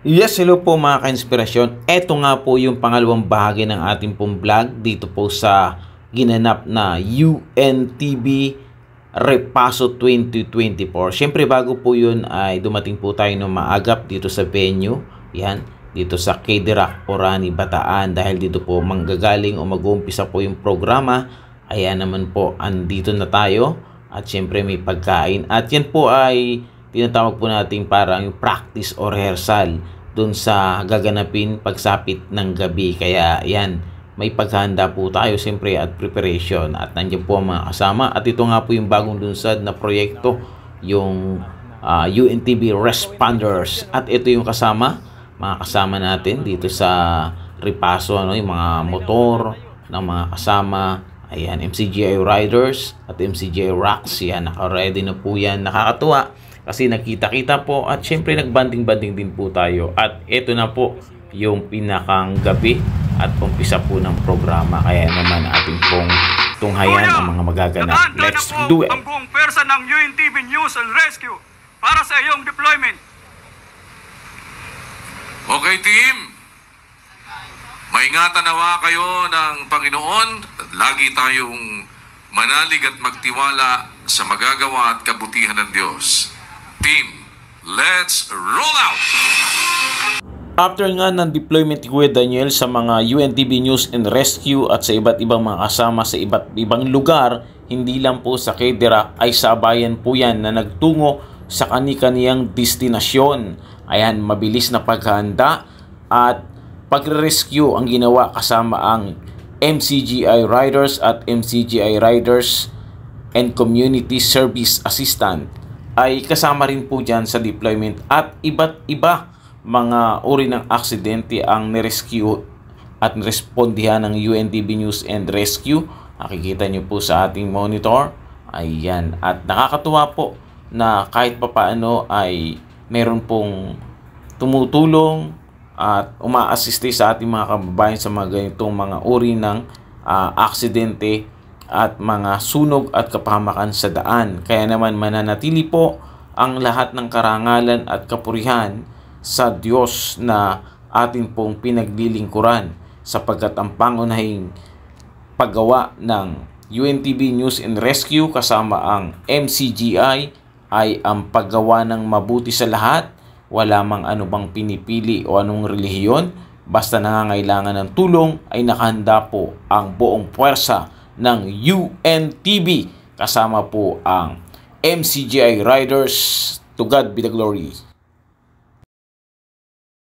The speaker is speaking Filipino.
Yes, hello po mga ka-inspirasyon. Ito nga po yung pangalawang bahagi ng ating pong vlog dito po sa ginanap na UNTV Repaso 2024. Siyempre bago po yun ay dumating po tayo ng maagap dito sa venue. Yan, dito sa Kedirak, Orani, Bataan. Dahil dito po manggagaling o mag-uumpisa po yung programa. Ayan naman po, andito na tayo. At siyempre may pagkain. At yan po ay tinatawag po natin parang yung practice or rehearsal dun sa gaganapin pagsapit ng gabi. Kaya yan, may paghahanda po tayo siyempre at preparation. At nandiyan po ang mga kasama. At ito nga po yung bagong lunsad na proyekto, yung UNTV Responders. At ito yung mga kasama natin dito sa Repaso, yung mga motor ng mga kasama. Ayan, MCGI Riders at MCGI Rocks. Yan, naka-ready na po yan. Nakakatuwa kasi nakita-kita po at syempre nagbanding-banding din po tayo. At ito na po yung pinakang gabi at umpisa po ng programa. Kaya naman ating pong tunghayan ang mga magaganap. Let's do it! Ang buong pwersa ng UNTV News and Rescue para sa iyong deployment. Okay, team. Maingatan nawa kayo ng Panginoon. Lagi tayong manalig at magtiwala sa magagawa at kabutihan ng Diyos. Team, let's roll out! After nga ng deployment ni Kuya Daniel sa mga UNTV News and Rescue at sa iba't ibang mga kasama sa iba't ibang lugar, hindi lang po sa Kedirak ay sabayan po yan na nagtungo sa kani-kaniyang destinasyon. Ayan, mabilis na paghahanda at pagre-rescue ang ginawa kasama ang MCGI Riders at MCGI Riders and Community Service Assistant ay kasama rin po dyan sa deployment at iba't iba mga uri ng aksidente ang nirescue at nirespondihan ng UNTV News and Rescue. Nakikita nyo po sa ating monitor. Ayan, at nakakatuwa po na kahit papaano ay meron pong tumutulong at uma-assiste sa ating mga kababayan sa mga ganitong mga uri ng aksidente at mga sunog at kapahamakan sa daan. Kaya naman mananatili po ang lahat ng karangalan at kapurihan sa Diyos na ating pong pinaglilingkuran, sapagkat ang pangunahing paggawa ng UNTV News and Rescue kasama ang MCGI ay ang paggawa ng mabuti sa lahat. Wala mang anumang pinipili o anong relihiyon, basta nangangailangan ng tulong ay nakahanda po ang buong puwersa ng UNTV kasama po ang MCGI Riders. To God be the glory.